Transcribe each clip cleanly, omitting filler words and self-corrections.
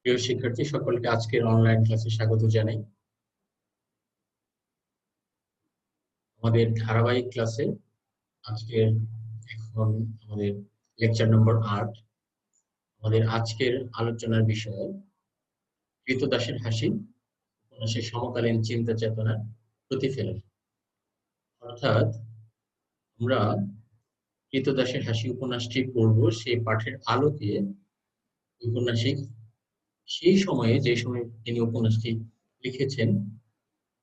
প্রিয় শিক্ষার্থী সকলকে আজকের অনলাইন ক্লাসে স্বাগত জানাই। আমাদের ধারাবাহিক ক্লাসে আজকের এখন আমাদের লেকচার নম্বর ৮। আমাদের আজকের আলোচনার বিষয় কৃতদাসের হাসি উপন্যাসের সমকালীন চিন্তা চেতনার প্রতিফলন। অর্থাৎ আমরা কৃতদাসের হাসি উপন্যাসটি পড়ব সেই পাঠের আলোকে ঔপন্যাসিক সেই সময়ে যে সময় তিনি উপন্যাসটি লিখেছেন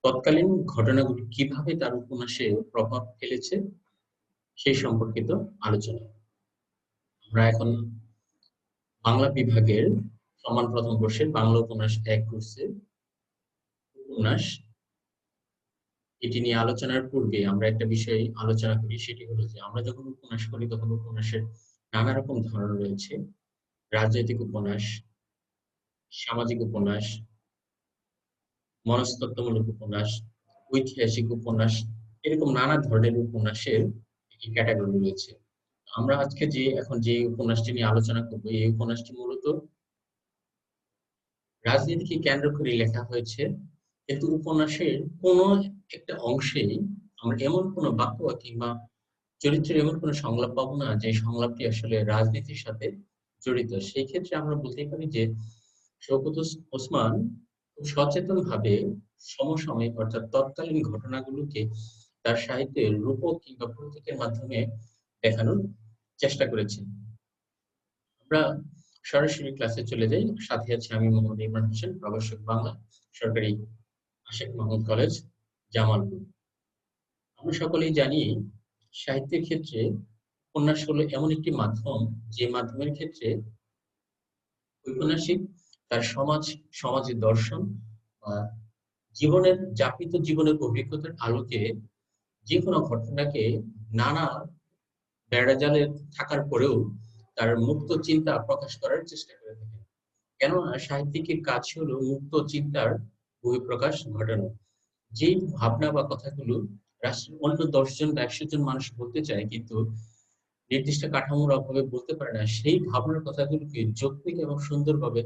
তৎকালীন ঘটনাগুলো কিভাবে তার উপন্যাসে প্রভাব ফেলেছে সেই সম্পর্কিত আলোচনা। আমরা এখন বাংলা বিভাগের সমান প্রথম বর্ষের বাংলা উপন্যাস ১ কোর্সে উপন্যাস এটি নিয়ে আলোচনার পূর্বে আমরা একটা বিষয় আলোচনা করি, সেটি হলো যে আমরা যখন উপন্যাস করি তখন উপন্যাসের নানা রকম ধরন রয়েছে। রাজনৈতিক উপন্যাস, সামাজিক উপন্যাস, মনস্তত্ত্বমূলক উপন্যাস, ঐতিহাসিক উপন্যাস, এরকম নানা ধরনের উপন্যাসের একটি ক্যাটাগরি রয়েছে। আমরা আজকে যে উপন্যাসটি নিয়ে আলোচনা করব এই উপন্যাসটি মূলত রাজনীতিকে কেন্দ্র করে লেখা হয়েছে, কিন্তু উপন্যাসের কোনো একটা অংশেই আমরা এমন কোনো বাক্য কিংবা চরিত্রের এমন কোনো সংলাপ পাবো না যে সংলাপটি আসলে রাজনীতির সাথে জড়িত। সেই ক্ষেত্রে আমরা বলতেই পারি যে শওকত ওসমান খুব সচেতন ভাবে সমসাময়িক অর্থাৎ তৎকালীন ঘটনাগুলোকে তার সাহিত্যের রূপক কিংবা প্রতীকের মাধ্যমে দেখানোর চেষ্টা করেছেন। আমরা সরাসরি ক্লাসে চলে যাই। সাথে আছে আমি মোহাম্মদ ইমরান হোসেন, প্রভাষক বাংলা, সরকারি আশেক মাহমুদ কলেজ, জামালপুর। আমরা সকলেই জানি সাহিত্যের ক্ষেত্রে উপন্যাস হলো এমন একটি মাধ্যম যে মাধ্যমের ক্ষেত্রে ঔপন্যাসিক তার সমাজের দর্শন বা যাপিত জীবনের অভিজ্ঞতার আলোকে যে কোনো ঘটনাকে নানা বেড়াজালে থাকার পরেও তার মুক্ত চিন্তা প্রকাশ করার চেষ্টা করে থাকেন। কেননা সাহিত্যিকের কাজ হলো মুক্ত চিন্তার বহিঃপ্রকাশ ঘটানো। যে ভাবনা বা কথাগুলো রাষ্ট্রের অন্য ১০ জন বা ১০০ জন মানুষ বলতে চায় কিন্তু নির্দিষ্ট কাঠামোর অভাবে বলতে পারে না, সেই ভাবনার কথাগুলোকে যৌক্তিক এবং সুন্দরভাবে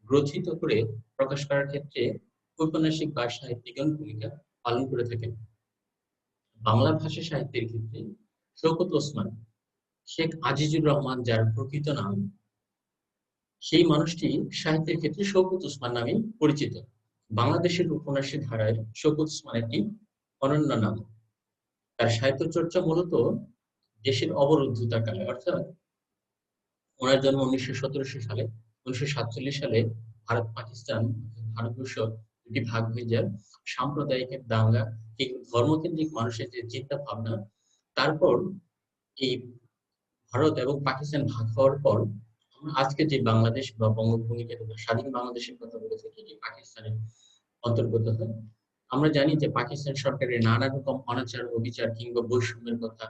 গ্রথিত করে প্রকাশ করার ক্ষেত্রে ঔপন্যাসিক বা সাহিত্যিকগণ ভূমিকা পালন করে থাকেন। বাংলা ভাষা সাহিত্যের ক্ষেত্রে শওকত ওসমান, শেখ আজিজুর রহমান যার প্রকৃত নাম, সেই মানুষটি সাহিত্যের ক্ষেত্রে শওকত ওসমান নামে পরিচিত। বাংলাদেশের উপন্যাসের ধারায় শওকত ওসমান একটি অনন্য নাম। তার সাহিত্য চর্চা মূলত দেশের অবরুদ্ধতা কালে, অর্থাৎ ওনার জন্ম ১৯১৭ সালে। ১৯৪৭ সালে ভারত পাকিস্তান ভারতবর্ষ দুটি ভাগ হয়ে যায়। সাম্প্রদায়িক দাঙ্গা, ধর্মকেন্দ্রিক মানুষের যে চিন্তা ভাবনা, তারপর এই ভারত এবং পাকিস্তান ভাগ হওয়ার পর আমরা আজকে যে বাংলাদেশ বা বঙ্গভূমিকে স্বাধীন বাংলাদেশের কথা বলে থাকি, এটি পাকিস্তানের অন্তর্গত হয়। আমরা জানি যে পাকিস্তান সরকারের নানা রকম অনাচার, অবিচার কিংবা বৈষম্যের কথা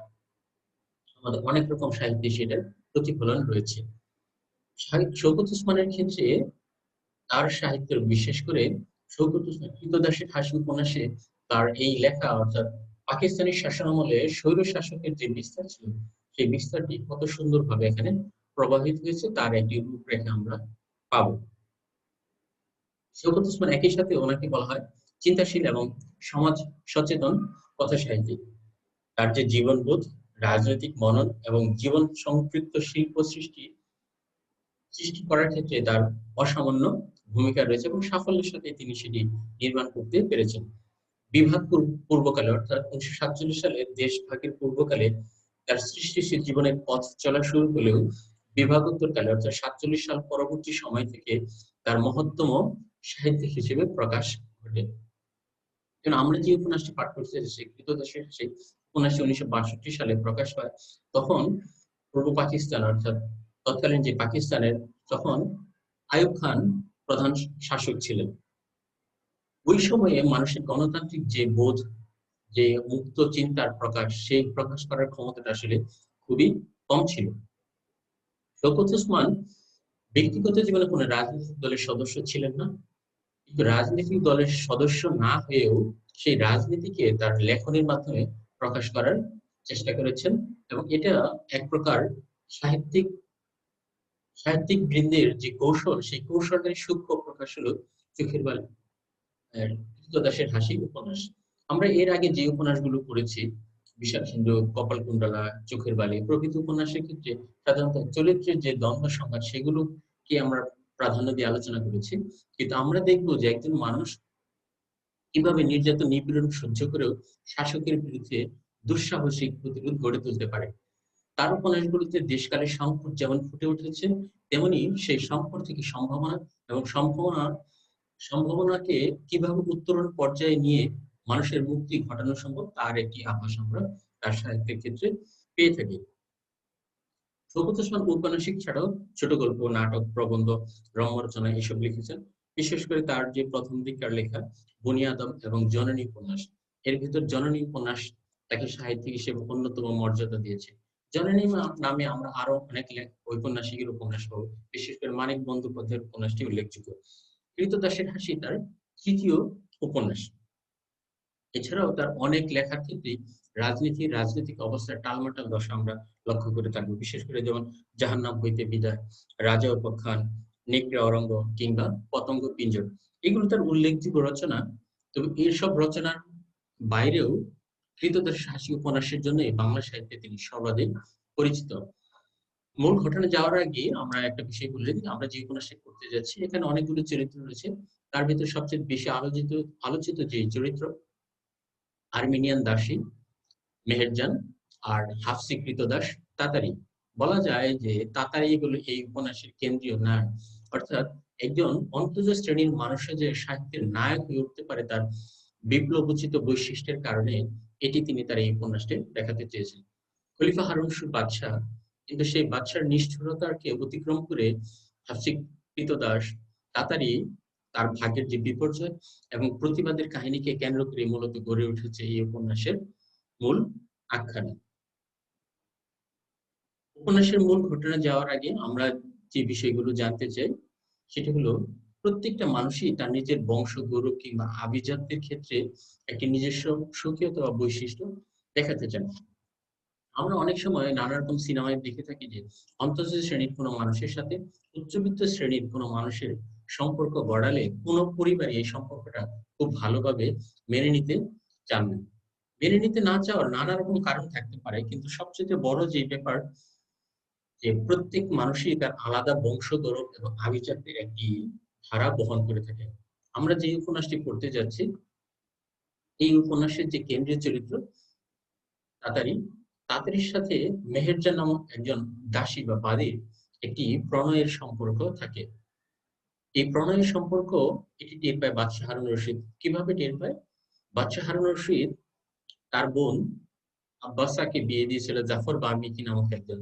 আমাদের অনেক রকম সাহিত্যে সেটার প্রতিফলন রয়েছে। শওকত ওসমানের ক্ষেত্রে তার সাহিত্যের বিশেষ করে শওকত ওসমান কৃতদাসের হাসি উপন্যাসে তার এই লেখা, অর্থাৎ পাকিস্তানি শাসনামলে স্বৈর শাসকের যে বিস্তার ছিল সেই বিস্তারটি কত সুন্দরভাবে এখানে প্রবাহিত হয়েছে তার একটি রূপরেখা আমরা পাবো। শওকত ওসমান একই সাথে ওনাকে বলা হয় চিন্তাশীল এবং সমাজ সচেতন কথা সাহিত্যিক। তার যে জীবনবোধ, রাজনৈতিক মনন এবং জীবন সম্পৃক্ত শিল্প সৃষ্টি করার ক্ষেত্রে তার অসামান্য ভূমিকা রয়েছে এবং সাফল্যের সাথে তিনি সেটি নির্মাণ করতে পেরেছেন। বিভাগ পূর্বকালে অর্থাৎ ১৯৪৭ সালে দেশভাগের পূর্বকালে তার সৃষ্টিশীল জীবনের পথ চলা শুরু হলেও বিভাগোত্তরকালে অর্থাৎ ৪৭ সাল পরবর্তী সময় থেকে তার মহত্তম সাহিত্যিক হিসেবে প্রকাশ ঘটে। আমরা যে উপন্যাসটি পাঠ করছি কৃতদাসের সেই উপন্যাসটি ১৯৬২ সালে প্রকাশ হয়। তখন পূর্ব পাকিস্তান অর্থাৎ তৎকালীন যে পাকিস্তানের তখন আইয়ুব খান প্রধান শাসক ছিলেন। ওই সময়ে মানুষের গণতান্ত্রিক যে বোধ, যে মুক্ত চিন্তার প্রকাশ, সেই প্রকাশ করার ক্ষমতাটা আসলে খুবই কম ছিল। শওকত ওসমান ব্যক্তিগত জীবনে কোনো রাজনৈতিক দলের সদস্য ছিলেন না, কিন্তু রাজনৈতিক দলের সদস্য না হয়েও সেই রাজনীতিকে তার লেখনের মাধ্যমে প্রকাশ করার চেষ্টা করেছেন এবং এটা এক প্রকার সাহিত্যিক সাহিত্যিক বৃন্দের যে কৌশল, সেই কৌশলের সূক্ষ্ম প্রকাশ হলো চোখের বালি কৃতদাসের হাসি উপন্যাস। আমরা এর আগে যে উপন্যাসগুলো পড়েছি, বিষাদসিন্ধু, কপালকুণ্ডলা, চোখের বালি প্রভৃতি উপন্যাসের ক্ষেত্রে সাধারণত চরিত্রের যে দ্বন্দ্ব সংঘাত সেগুলোকে আমরা প্রাধান্য দিয়ে আলোচনা করেছি। কিন্তু আমরা দেখবো যে একজন মানুষ কিভাবে নির্যাতন নিপীড়ন সহ্য করেও শাসকের বিরুদ্ধে দুঃসাহসিক প্রতিরোধ গড়ে তুলতে পারে। তার উপন্যাসগুলোতে দেশকালের সংকট যেমন ফুটে উঠেছে, তেমনি সেই সংকট থেকে সম্ভাবনা এবং সম্ভাবনাকে কিভাবে উত্তরণ পর্যায়ে নিয়ে মানুষের মুক্তি ঘটানো সম্ভব তার একটি আভাস আমরা তার সাহিত্যের ক্ষেত্রে পেয়ে থাকি। শওকত ওসমান ঔপন্যাসিক ছাড়াও ছোট গল্প, নাটক, প্রবন্ধ, রম্যরচনা এসব লিখেছেন। বিশেষ করে তার যে প্রথম দিককার লেখা বনি আদম এবং জননী উপন্যাস, এর ভিতর জননী উপন্যাস তাকে সাহিত্যিক হিসেবে অন্যতম মর্যাদা দিয়েছে। জননী নামে আমরা আরো অনেক ঔপন্যাসিকের উপন্যাস পাবো, বিশেষ করে মানিক বন্দ্যোপাধ্যায়ের উপন্যাসটি উল্লেখযোগ্য। কৃতদাসের হাসি তার তৃতীয় উপন্যাস। এছাড়াও তার অনেক লেখার ক্ষেত্রেই রাজনৈতিক অবস্থার টালমাটাল দশা আমরা লক্ষ্য করে থাকবো। বিশেষ করে যেমন জাহান্নাম হইতে বিদায়, রাজা উপখ্যান, নেকড়ে অরঙ্গ কিংবা পতঙ্গ পিঞ্জর, এগুলো তার উল্লেখযোগ্য রচনা। তবে এইসব রচনার বাইরেও কৃতদাসের হাসি উপন্যাসের জন্য বাংলা সাহিত্যে তিনি সর্বাধিক পরিচিত। মূল ঘটনা যাওয়ার আগে আমরা একটা বিষয় বলে দিই, আমরা যে উপন্যাসটা করতে যাচ্ছি এখানে অনেকগুলো চরিত্র রয়েছে। তার ভিতরে সবচেয়ে বেশি আলোচিত যে চরিত্র আর্মেনিয়ান দাসী মেহেরজান আর হাফসি কৃতদাস তাতারী। বলা যায় যে তাতারী হলো এই উপন্যাসের কেন্দ্রীয় নায়ক। অর্থাৎ একজন অন্তর্জ শ্রেণীর মানুষের যে সাহিত্যের নায়ক হয়ে উঠতে পারে তার বিপ্লবোচিত বৈশিষ্ট্যের কারণে, এটি তিনি তার এই উপন্যাসটি দেখাতে চেয়েছেন। খলিফা হারুন বাদশাহ, কিন্তু সেই বাদশার নিষ্ঠুরতাকে অতিক্রম করে হাফসি কৃতদাস তাতারী তার ভাগ্যের যে বিপর্যয় এবং প্রতিবাদের কাহিনীকে কেন্দ্র করে মূলত গড়ে উঠেছে এই উপন্যাসের মূল আখ্যানে। উপন্যাসের মূল ঘটনা যাওয়ার আগে আমরা যে বিষয়গুলো জানতে চাই সেটা হলো প্রত্যেকটা মানুষই তার নিজের বংশ, গৌরব কিংবা আভিজাত্যের ক্ষেত্রে একটি নিজস্ব স্বকীয়তা বা বৈশিষ্ট্য দেখাতে চান। আমরা অনেক সময় নানা রকম সিনেমায় দেখে থাকি যে অন্তঃজ শ্রেণীর কোনো মানুষের সাথে উচ্চবিত্ত শ্রেণীর কোনো মানুষের সম্পর্ক গড়ালে কোনো পরিবারই এই সম্পর্কটা খুব ভালোভাবে মেনে নিতে চান না। মেনে নিতে না চাওয়ার নানা রকম কারণ থাকতে পারে, কিন্তু সবচেয়ে বড় যে ব্যাপার যে প্রত্যেক মানুষই তার আলাদা বংশ, গৌরব এবং আভিজাত্যের একটি ধারা বহন করে থাকে। আমরা যে উপন্যাসটি পড়তে যাচ্ছি, এই উপন্যাসের যে কেন্দ্রীয় চরিত্র তাতারী, তাতারীর সাথে মেহেরজান নামক একজন দাসী বা বাদীর একটি প্রণয়ের সম্পর্ক থাকে। এই প্রণয়ের সম্পর্ক এটি টের পায় বাদশাহ হারুন রশিদ। কিভাবে টের পায়? বাদশাহ হারুন রশিদ তার বোন আব্বাসাকে বিয়ে দিয়েছিল জাফর বার্মিকি নামক একজন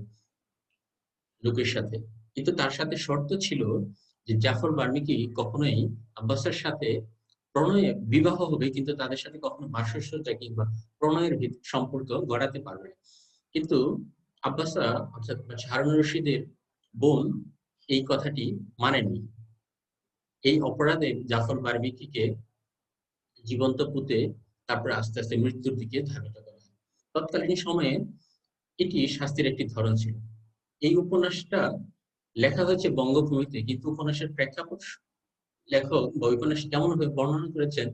লোকের সাথে। কিন্তু তার সাথে শর্ত ছিল যে জাফর বার্মিকি কখনোই আব্বাসের সাথে প্রণয়ে বিবাহ হবে, কিন্তু তাদের সাথে কখনো বাসসজ্জা কিংবা প্রণয়ের সম্পর্ক গড়াতে পারবে না। কিন্তু আব্বাসা অর্থাৎ হারুন রশিদের বোন এই কথাটি মানেননি। এই অপরাধে জাফর বার্মিকিকে জীবন্ত পুঁতে তারপরে আস্তে আস্তে মৃত্যুর দিকে ধাবিত করা হয়। তৎকালীন সময়ে এটি শাস্তির একটি ধরন ছিল। এই উপন্যাসটা লেখা হয়েছে বঙ্গভূমিতে, কিন্তু উপন্যাসের প্রেক্ষাপট লেখক বা উপন্যাস কেমন ভাবে বর্ণনা করেছেন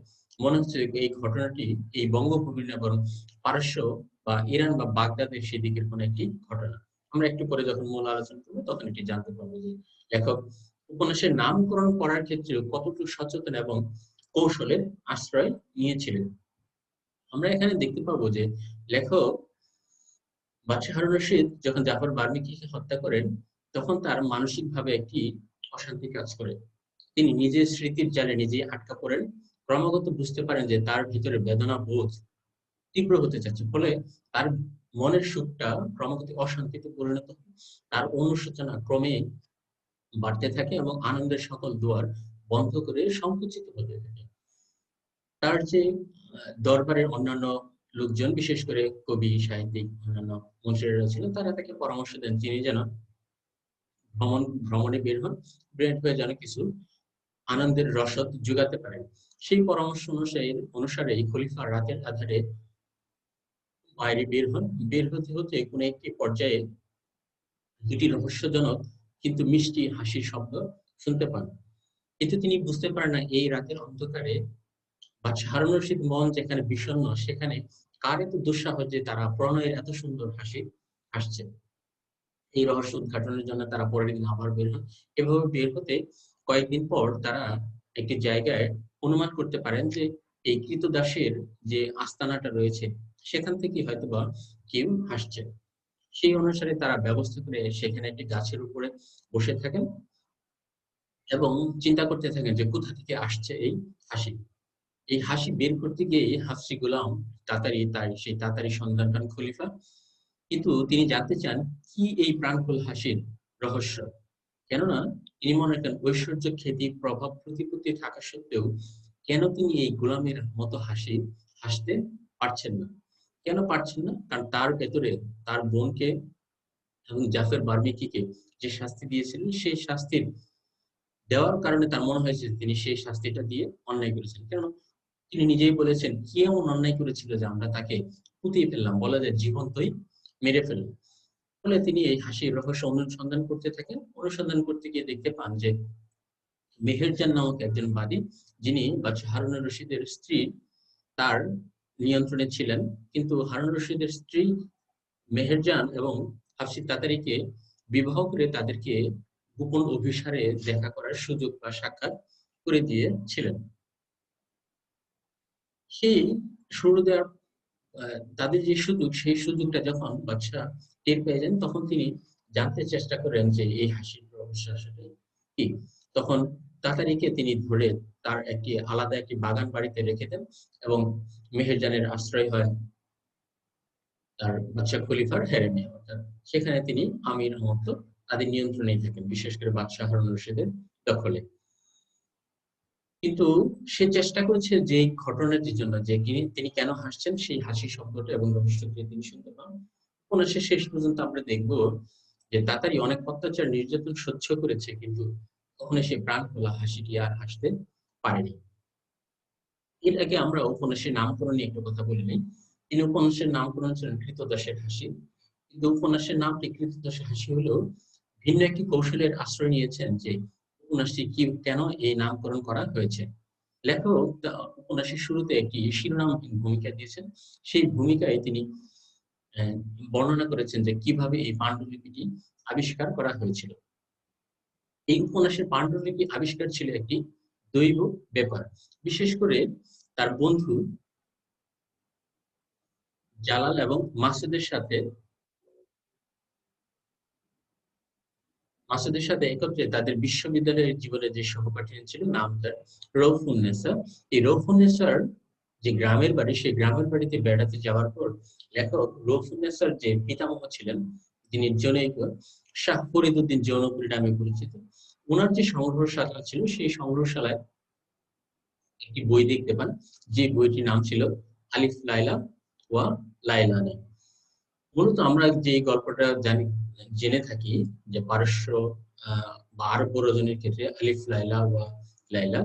মনে হচ্ছে এই ঘটনাটি এই বঙ্গভূমির না বরং পারস্য বা ইরান বা বাগদাদের সেদিকের কোন একটি ঘটনা। আমরা একটু পরে যখন মূল আলোচনা করবো তখন এটি জানতে পারবো যে লেখক উপন্যাসের নামকরণ করার ক্ষেত্রে কতটুকু সচেতন এবং কৌশলের আশ্রয় নিয়েছিলেন। আমরা এখানে দেখতে পাবো যে লেখক বাদশাহ হারুন রশিদ যখন জাফর বার্মিকিকে হত্যা করেন তখন তার মানসিকভাবে একটি অশান্তি কাজ করে। তিনি নিজের স্মৃতির জালে নিজেই আটকা পড়েন। ক্রমাগত বুঝতে পারেন যে তার ভিতরে বেদনা বোধ তীব্র হতে চাচ্ছে, ফলে তার মনের সুখটা ক্রমাগত অশান্তিতে পরিণত হয়। তার অনুশোচনা ক্রমে বাড়তে থাকে এবং আনন্দের সকল দুয়ার বন্ধ করে সংকুচিত হতে থাকে। তার যে দরবারের অন্যান্য লোকজন, বিশেষ করে কবি, সাহিত্যিক, অন্যান্য মন্ত্রীরা ছিলেন, তারা তাকে পরামর্শ দেন তিনি যেন ভ্রমণে বের হন, বের হয়ে যেন কিছু আনন্দের রসদ যোগাতে পারেন। সেই পরামর্শ অনুসারে খলিফা রাতের আধারে বাইরে বের হন। বের হতে হতে কোনো একটি পর্যায়ে দুটি রহস্যজনক কিন্তু মিষ্টি হাসির শব্দ শুনতে পান। কিন্তু তিনি বুঝতে পারেন না এই রাতের অন্ধকারে বাদশাহ হারুন রশিদ মন যেখানে বিষণ্ণ, সেখানে কার এত দুঃসাহস যে তারা প্রণয়ের এত সুন্দর হাসি হাসছে। এই রহস্য উদ্ঘাটনের জন্য তারা পরের দিন আবার বের হন। এভাবে বের হতে কয়েকদিন পর তারা একটি জায়গায় অনুমান করতে পারেন যে এই কৃতদাসের যে আস্তানাটা রয়েছে সেখান থেকে হয়তোবা কেউ হাসছে। সেই অনুসারে তারা ব্যবস্থা করে সেখানে একটি গাছের উপরে বসে থাকেন এবং চিন্তা করতে থাকেন যে কোথা থেকে আসছে এই হাসি। এই হাসি বের করতে গিয়ে হাফসি গোলাম তাড়াতাড়ি সেই তাড়াতাড়ি সন্ধান পান খলিফা। কিন্তু তিনি জানতে চান কি এই প্রাণফুল হাসির রহস্য। কেননা তিনি মনে করেন ঐশ্বর্য, খ্যাতি, প্রভাব, প্রতিপত্তি থাকা সত্ত্বেও কেন তিনি এই গোলামের মতো হাসি হাসতে পারছেন না। কেন পারছেন না? কারণ তার ভেতরে তার বোনকে এবং জাফর বার্মিকিকে যে শাস্তি দিয়েছিলেন সেই শাস্তির দেওয়ার কারণে তার মনে হয়েছে তিনি সেই শাস্তিটা দিয়ে অন্যায় করেছেন। কেন তিনি নিজেই বলেছেন কি এমন অন্যায় করেছিল যে আমরা তাকে পুঁতিয়ে ফেললাম, বলা যায় জীবন্তই মেরে ফেললাম। ফলে তিনি এই হাসির রহস্য অনুসন্ধান করতে থাকেন। অনুসন্ধান করতে গিয়ে দেখতে পান যে মেহেরজান নামক একজন বাদী, যিনি বাদশাহ হারুন রশিদের স্ত্রী, তার নিয়ন্ত্রণে ছিলেন। কিন্তু হারুন রশিদের স্ত্রী মেহেরজান এবং হাফসি তাতারিকে বিবাহ করে তাদেরকে গোপন অভিসারে দেখা করার সুযোগ বা সাক্ষাৎ করে দিয়েছিলেন। সেই শুরু দেওয়ার তাদের যে সুযোগ, সেই সুযোগটা যখন বাদশাহ টের পেয়ে যান, তখন তিনি জানতে চেষ্টা করেন যে এই হাসির রহস্য আসলে কি। তখন তাতারিকে তিনি ধরে তার আলাদা একটি বাগান বাড়িতে রেখে দেন এবং মেহেরজানের আশ্রয় হয় তার বাদশাহ খলিফার হেরেমে, অর্থাৎ সেখানে তিনি আমির মতো তাদের নিয়ন্ত্রণেই থাকেন, বিশেষ করে বাদশাহ হারুন রশিদের দখলে। কিন্তু সে চেষ্টা করেছে যে ঘটনাটির জন্য যে তিনি কেন হাসছেন সেই হাসি শব্দটা এবং রহস্যটি তিনি শুনতে পান। উপন্যাসের শেষ পর্যন্ত আমরা দেখব যে তাতারি অনেক অত্যাচার নির্যাতন সহ্য করেছে, কিন্তু কখনো সেই প্রাণ খোলা হাসিটি আর হাসতে পারেনি। এর আগে আমরা উপন্যাসের নামকরণ নিয়ে একটু কথা বলি নাই। তিনি উপন্যাসের নামকরণ ছিলেন কৃতদাসের হাসি। কিন্তু উপন্যাসের নামটি কৃতদাসের হাসি হলেও ভিন্ন একটি কৌশলের আশ্রয় নিয়েছেন যে উপন্যাসটি কেন এই নামকরণ করা হয়েছে। লেখক উপন্যাসের শুরুতে একটি শিরোনামহীন ভূমিকা দিয়েছেন। সেই ভূমিকায় তিনি বর্ণনা করেছেন যে কিভাবে এই পাণ্ডুলিপিটি আবিষ্কার করা হয়েছিল। এই উপন্যাসের পাণ্ডুলিপি আবিষ্কার ছিল একটি দৈব ব্যাপার। বিশেষ করে তার বন্ধু জালাল এবং মাসুদের সাথে একত্রে তাদের বিশ্ববিদ্যালয়ের জীবনে যে সহপাঠী ছিল নাম তার রৌফুন্নেসা। এই রৌফুন্নেসার যে গ্রামের বাড়ি, সেই গ্রামের বাড়িতে বেড়াতে যাওয়ার পর লেখক রৌফুন্নেসার যে পিতামহ ছিলেন, যিনি জনৈক শাহ ফরিদউদ্দিন জৌনপুরী নামে পরিচিত, ওনার যে সংগ্রহশালা ছিল সেই সংগ্রহশালায় একটি বই দেখতে পান, যে বইটির নাম ছিল আলিফ লাইলা ওয়া লাইলানে। মূলত আমরা যে গল্পটা জেনে থাকি যে পারস্য বা আরব রজনীর ক্ষেত্রে আলিফ লাইলা ওয়া লাইলা,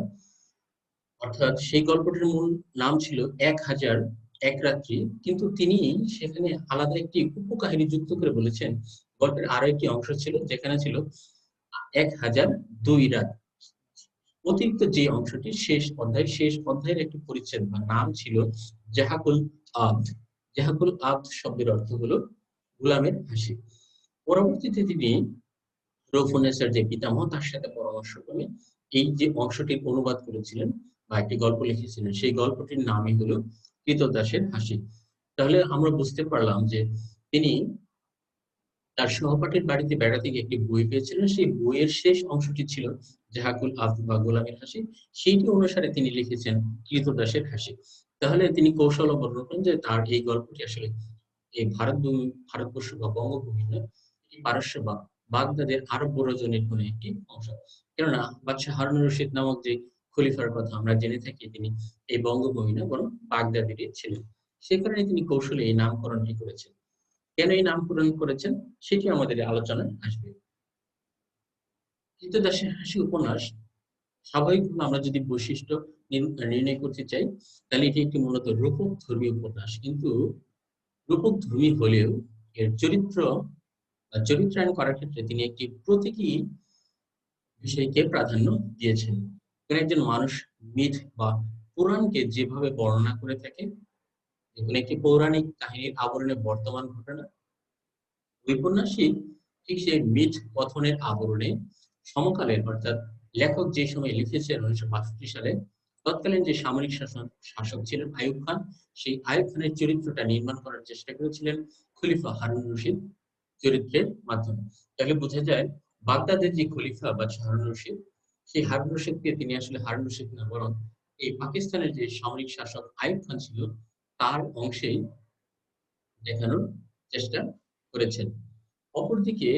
অর্থাৎ সেই গল্পটির মূল নাম ছিল 1001 রাত্রি। কিন্তু তিনি সেখানে আলাদা একটি উপকাহিনী যুক্ত করে বলেছেন গল্পের আরো একটি অংশ ছিল যেখানে ছিল 1002 রাত। অতিরিক্ত যে অংশটি শেষ অধ্যায়ের একটি পরিচ্ছেদ বা নাম ছিল জাহাকুল আব্দ। জাহাকুল আব্দ শব্দের অর্থ হলো গোলামের হাসি। পরবর্তীতে তিনি রৌফুন্নেসার যে পিতামহ, তার সাথে পরামর্শক্রমে এই যে অংশটির অনুবাদ করেছিলেন বা একটি গল্প লিখেছিলেন, সেই গল্পটির নামই হলো কৃতদাসের হাসি। তাহলে আমরা বুঝতে পারলাম যে তিনি তার সহপাঠীর বাড়িতে বেড়াতে গিয়ে একটি বই পেয়েছিলেন। সেই বইয়ের শেষ অংশটি ছিল জাহাকুল আব্দ বা গোলামের হাসি। সেইটি অনুসারে তিনি লিখেছেন কৃতদাসের হাসি। তাহলে তিনি কৌশল অবলম্বন করেন যে তার এই গল্পটি আসলে এই ভারতবর্ষ বা বঙ্গভূমি নয়, এটি পারস্য বা বাগদাদের আরব রজনীর কোন একটি অংশ। কেননা বাদশাহ হারুন রশিদ নামক যে খলিফার কথা আমরা জেনে থাকি, তিনি এই বঙ্গভূমি না বরং বাগদাদেরই ছিলেন। সে কারণে তিনি কৌশলে এই নামকরণটি করেছেন। কেন এই নামকরণ করেছেন সেটি আমাদের আলোচনায় আসবে। কৃতদাসের হাসি উপন্যাস স্বাভাবিকভাবে আমরা যদি বৈশিষ্ট্য নির্ণয় করতে চাই, তাহলে এটি একটি মূলত রূপক ধর্মী উপন্যাস। কিন্তু রূপক ধর্মী হলেও এর চরিত্র বা চরিত্রায়ন করার ক্ষেত্রে তিনি একটি প্রতীকী বিষয়কে প্রাধান্য দিয়েছেন। কোন একজন মানুষ মিথ বা পুরাণকে যেভাবে বর্ণনা করে থাকে, কোন একটি পৌরাণিক কাহিনীর আবরণে বর্তমান ঘটনা, ঔপন্যাসিক ঠিক সেই মিথ কথনের আবরণে সমকালের অর্থাৎ লেখক যে সময় লিখেছেন ১৯৬২ সালে, তৎকালীন যে সামরিক শাসক ছিলেন আইয়ুব খান, সেই আইয়ুব খানের চরিত্রটা নির্মাণ করার চেষ্টা করেছিলেন খলিফা হারুন রশিদ চরিত্রের মাধ্যমে। তাহলে বোঝা যায় বাগদাদের যে খলিফা বা হারুন রশিদ, সেই হারুন রশিদকে তিনি আসলে হারুন রশিদ না, বরং এই পাকিস্তানের যে সামরিক শাসক আইয়ুব খান ছিল তার অংশেই দেখানোর চেষ্টা করেছেন। অপরদিকে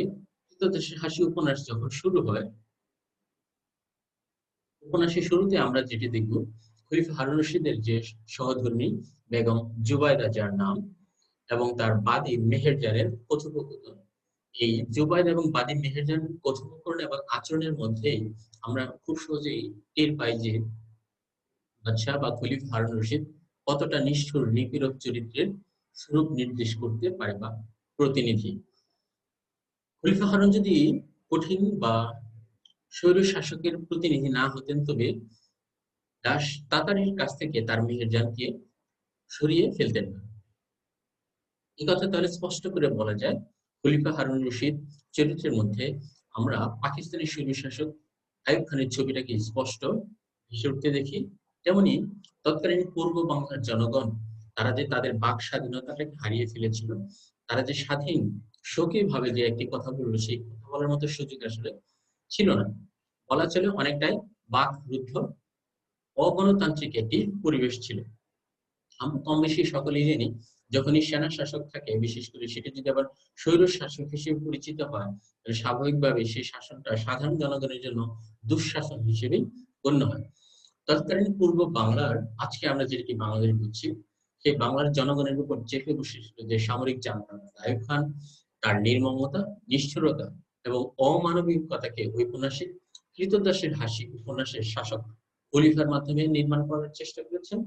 ক্রীতদাসের হাসি উপন্যাস যখন শুরু হয়, উপন্যাসের শুরুতে আমরা যেটি দেখব, খলিফা হারুন রশিদের যে সহধর্মী বেগম জুবাইদা যার নাম এবং তার বাদী মেহেরজানের কথোপকথন। এই জুবাইদা এবং বাদী মেহেরজানের কথোপকথন এবং আচরণের মধ্যেই আমরা খুব সহজেই টের পাই যে বাদশাহ বা খলিফা হারুন রশিদ কতটা নিষ্ঠুর নিপীড়ক চরিত্রের স্বরূপ নির্দেশ করতে পারে বা প্রতিনিধি। খলিফা হারুন যদি কঠিন বা স্বৈর শাসকের প্রতিনিধি না হতেন, তবে দাস তাতারির কাছ থেকে তার মেহেরজানকে সরিয়ে ফেলতেন না। এই কথা তাহলে স্পষ্ট করে বলা যায়, খলিফা হারুন রশিদ চরিত্রের মধ্যে আমরা পাকিস্তানি স্বৈরশাসক আইয়ুব খানের ছবিটাকে স্পষ্ট ভেসে উঠতে দেখি। তেমনি তৎকালীন পূর্ব বাংলার জনগণ, তারা যে তাদের বাক স্বাধীনতাটাকে হারিয়ে ফেলেছিল, তারা যে স্বাধীন স্বকীয় ভাবে যে একটি কথা বললো, সেই কথা বলার মতো সুযোগ আসলে ছিল না। বলা চলে অনেকটাই বাক রুদ্ধ অগণতান্ত্রিক একটি পরিবেশ ছিল। আমরা কম বেশি সকলেই জানি, যখনই সেনা শাসক থাকে, বিশেষ করে সেটি যদি আবার স্বৈর শাসক হিসেবে পরিচিত হয়, তাহলে স্বাভাবিকভাবে সেই শাসনটা সাধারণ জনগণের জন্য দুঃশাসন হিসেবেই গণ্য হয়। তৎকালীন পূর্ব বাংলার, আজকে আমরা যেটি বাংলাদেশ বুঝছি, সেই বাংলার জনগণের উপর চেপে বসেছিল যে সামরিক জান্তা আইয়ুব খান, তার নির্মমতা, নিষ্ঠুরতা এবং অমানবিকতাকে ঔপন্যাসিক ক্রীতদাসের হাসি উপন্যাসের শাসক খলিফার মাধ্যমে নির্মাণ করার চেষ্টা করেছেন।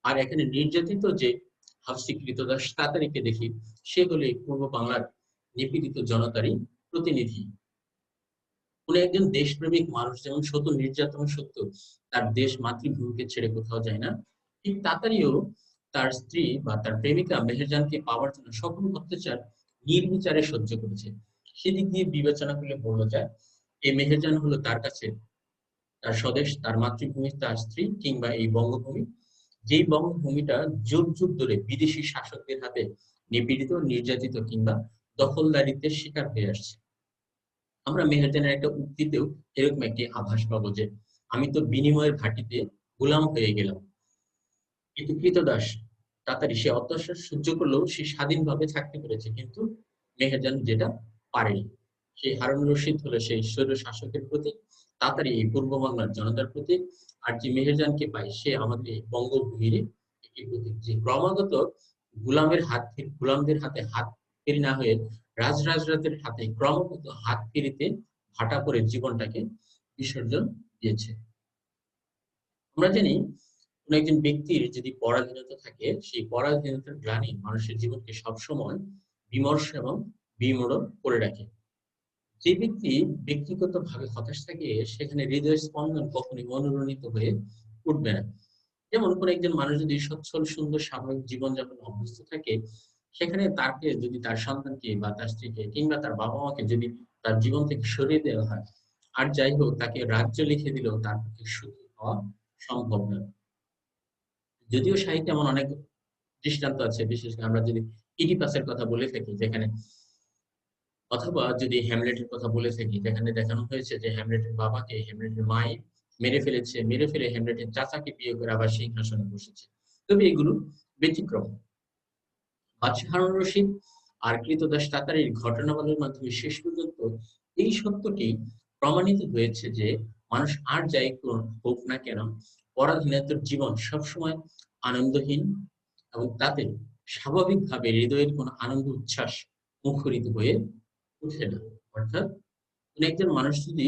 আর এখানে নির্যাতিত যে হাফসি ক্রীতদাস তাতারিকে দেখি, সেগুলি পূর্ব বাংলার নিপীড়িত জনতারই প্রতিনিধি। কোন একজন দেশপ্রেমিক মানুষ যেমন শত নির্যাতন সত্ত্বেও তার দেশ মাতৃভূমিকে ছেড়ে কোথাও যায় না, ঠিক তাতারিও তার স্ত্রী বা তার প্রেমিকা মেহেরজানকে পাওয়ার জন্য সকল অত্যাচার নির্বিচারে সহ্য করেছে। সেদিক দিয়ে বিবেচনা করলে বলা যায়, এই মেহেরজান হলো তার কাছে তার স্বদেশ, তার মাতৃভূমি, তার স্ত্রী, কিংবা এই বঙ্গভূমি, যেই বঙ্গভূমিটা যুগ যুগ ধরে বিদেশি শাসকদের হাতে নিপীড়িত, নির্যাতিত কিংবা দখলদারিত্বের শিকার হয়ে আসছে। আমরা মেহেরজানের একটা উক্তিতেও এরকম একটি আভাস পাবো যে, আমি তো বিনিময়ের ঘাটিতে গোলাম হয়ে গেলাম। কিন্তু ক্রীতদাস তাড়াতাড়ি সে অত্যাচার সহ্য করলেও সে স্বাধীনভাবে থাকতে পেরেছে, কিন্তু মেহেরজান যেটা পারেনি। সেই হারুন রশিদ হলো সেই স্বৈর শাসকের প্রতি, তাড়াতাড়ি এই পূর্ব বাংলার জনতার প্রতি। আর যে মেহেরজানকে পাই, সে আমাদের এই বঙ্গভূমির একটি প্রতীক, যে ক্রমাগত গোলামদের হাতে হাত ফেরি না হয়ে রাজরাজরাতের হাতে ক্রমাগত হাত ফেরিতে ভাটা করে জীবনটাকে বিসর্জন দিয়েছে। আমরা জানি, কোন একজন ব্যক্তির যদি পরাধীনতা থাকে, সেই পরাধীনতার গ্লানি মানুষের জীবনকে সবসময় বিমর্ষ এবং বিমূঢ় করে রাখে। যে ব্যক্তি ব্যক্তিগতভাবে হতাশ থাকে, সেখানে হৃদয় স্পন্দন কখনোই অনুরণিত হয়ে উঠবে না। যেমন কোন একজন মানুষ যদি সচ্ছল সুন্দর স্বাভাবিক জীবনযাপন অভ্যস্ত থাকে, সেখানে তাকে যদি তার সন্তানকে বা তার স্ত্রীকে কিংবা তার বাবা মাকে যদি তার জীবন থেকে সরিয়ে দেওয়া হয়, আর যাই হোক তাকে রাজ্য লিখে দিলেও তার পক্ষে সুখী হওয়া সম্ভব নয়। যদিও সাহিত্যে এমন অনেক দৃষ্টান্ত আছে, বিশেষ করে আমরা যদি ইডিপাসের কথা বলে থাকি, যেখানে, অথবা যদি হ্যামলেটের কথা বলে থাকি, যেখানে দেখানো হয়েছে যে হ্যামলেটের বাবাকে হ্যামলেটের মাই মেরে ফেলেছে, মেরে ফেলে হ্যামলেটের চাচাকে বিয়ে করে আবার সিংহাসনে বসেছে। তবে এগুলো ব্যতিক্রম। বাদশাহ হারুন রশিদ আর ক্রীতদাস তাতারীর ঘটনাবলীর মাধ্যমে শেষ পর্যন্ত এই সত্যটি প্রমাণিত হয়েছে যে, মানুষ আর যাই হোক না কেন, পরাধীনতার জীবন সবসময় আনন্দহীন, এবং তাতে স্বাভাবিকভাবে হৃদয়ের কোনো আনন্দ উচ্ছ্বাস মুখরিত হয়ে ওঠে না। অর্থাৎ কোন একজন মানুষ যদি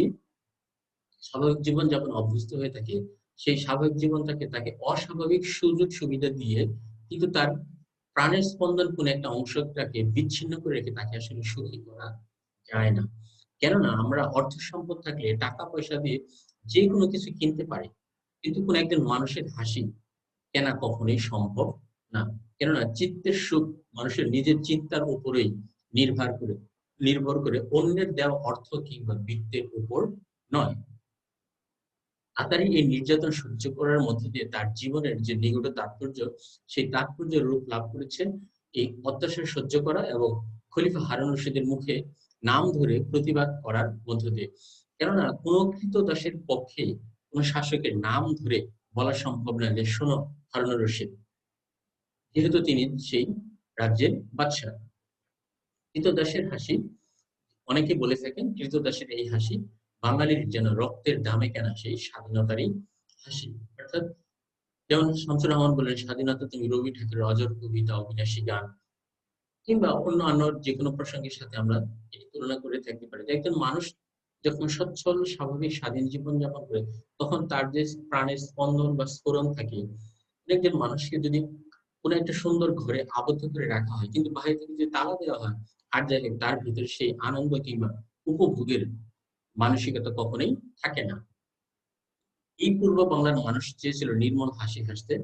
স্বাভাবিক জীবনযাপন অভ্যস্ত হয়ে থাকে, সেই স্বাভাবিক জীবনটাকে তাকে অস্বাভাবিক সুযোগ সুবিধা দিয়ে, কিন্তু তার প্রাণের স্পন্দন কোন একটা অংশটাকে বিচ্ছিন্ন করে রেখে তাকে আসলে সুখী করা যায় না। কেননা আমরা অর্থ সম্পদ থাকলে টাকা পয়সা দিয়ে যেকোনো কিছু কিনতে পারি। কিন্তু কোন একজন মানুষের হাসি কেনা কখনোই সম্ভব না। কেননা চিত্তের সুখ মানুষের নিজের চিন্তার উপরেই নির্ভর করে নির্ভর করে অন্যের দেওয়া অর্থ কিংবা বিত্তের উপর নয়। আতারি এই নির্যাতন সহ্য করার মধ্য দিয়ে তার জীবনের যে নিগূঢ় তাৎপর্য, সেই তাৎপর্যের রূপ লাভ করেছে এই অত্যাচার সহ্য করা এবং খলিফা হারুন রশিদের মুখে নাম ধরে প্রতিবাদ করার মধ্য দিয়ে। কেননা কোন ক্রীতদাসের পক্ষে কোন শাসকের নাম ধরে বলা সম্ভব নয় যে, "শোনো হারুন রশিদ", যেহেতু তিনি সেই রাজ্যের বাদশা। ক্রীতদাসের হাসি, অনেকে বলে থাকেন ক্রীতদাসের এই হাসি বাঙালির যেন রক্তের দামে কেনা সেই স্বাধীনতারই হাসি। অর্থাৎ যেমন শামসুর রহমান বললেন, "স্বাধীনতা তুমি রবি ঠাকুরের অজর কবিতা, অবিনাশী গান", কিংবা অন্যান্য যেকোনো প্রসঙ্গের সাথে আমরা এটি তুলনা করে থাকতে পারি। যে একজন মানুষ যখন সচ্ছল স্বাভাবিক স্বাধীন জীবনযাপন করে, তখন তার যে প্রাণের স্পন্দন বা স্ফুরণ থাকে, একজন মানুষকে যদি কোন একটা সুন্দর ঘরে আবদ্ধ করে রাখা হয়, কিন্তু বাহির থেকে যদি তালা দেওয়া হয়, আর জায়গায় তার ভিতরে সেই আনন্দ কিংবা উপভোগের মানসিকতা কখনোই থাকে না। এই পূর্ব বাংলার মানুষ চেয়েছিল নির্মল হাসি হাসতে,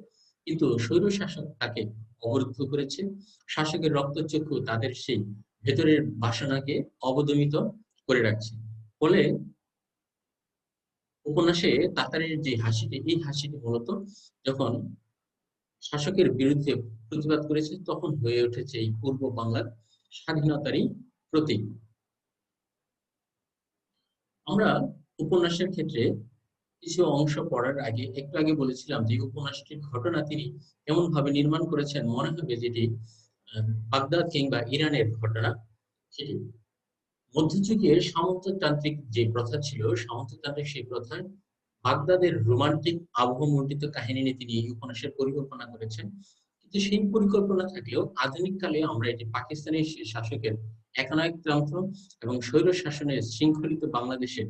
কিন্তু স্বৈরশাসক তাকে অবরুদ্ধ করেছে। শাসকের রক্তচক্ষু তাদের সেই ভেতরের বাসনাকে অবদমিত করে রাখছে। ফলে উপন্যাসে তাতারের যে হাসিটি, এই হাসিটি মূলত যখন শাসকের বিরুদ্ধে প্রতিবাদ করেছে, তখন হয়ে উঠেছে এই পূর্ব বাংলার স্বাধীনতারই প্রতীক। আমরা উপন্যাসের ক্ষেত্রে কিছু অংশ পড়ার আগে একটু আগে বলেছিলাম যে উপন্যাসটির ঘটনা তিনি এমনভাবে নির্মাণ করেছেন মনে হবে যেটি বাগদাদ কিংবা ইরানের ঘটনা সেটি। মধ্যযুগের সামন্ততান্ত্রিক যে প্রথা ছিল, সামন্ততান্ত্রিক সেই প্রথায় বাগদাদের রোমান্টিক আবহমণ্ডিত কাহিনী নিয়ে তিনি এই উপন্যাসের পরিকল্পনা করেছেন। কিন্তু সেই পরিকল্পনা থাকলেও আধুনিক কালে আমরা এটি পাকিস্তানি শাসকের একনায়কতন্ত্র এবং স্বৈর শাসনের শৃঙ্খলিত বাংলাদেশের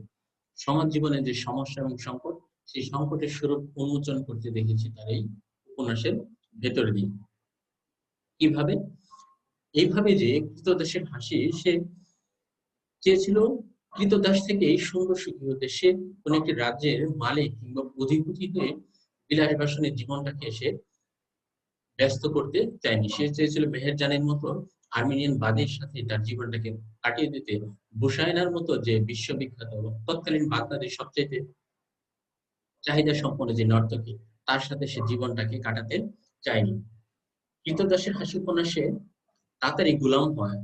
সমাজ জীবনের যে সমস্যা এবং সংকট, সেই সংকটের স্বরূপ উন্মোচন করতে দেখেছি তার এই উপন্যাসের ভেতর দিয়ে। কিভাবে? এইভাবে যে ক্রীতদাসের হাসি, সে চেয়েছিল ক্রীতদাস থেকে সুন্দর সুখী হতে। সে কোন একটি রাজ্যের মালিক কিংবা অধিপতি হয়ে বিলাস বাসনের জীবনটাকে সে ব্যস্ত করতে চায়নি। সে চেয়েছিল মেহেরজানের মতো আর্মেনিয়ান বাদীর সাথে তার জীবনটাকে কাটিয়ে দিতে। বুসায়নার মতো যে বিশ্ববিখ্যাত তৎকালীন বাগদাদের সবচাইতে চাহিদা সম্পন্ন যে নর্তকী, তার সাথে সে জীবনটাকে কাটাতে চায়নি। ক্রীতদাসের হাসি উপন্যাসে তাড়াতাড়ি গোলাম হয়।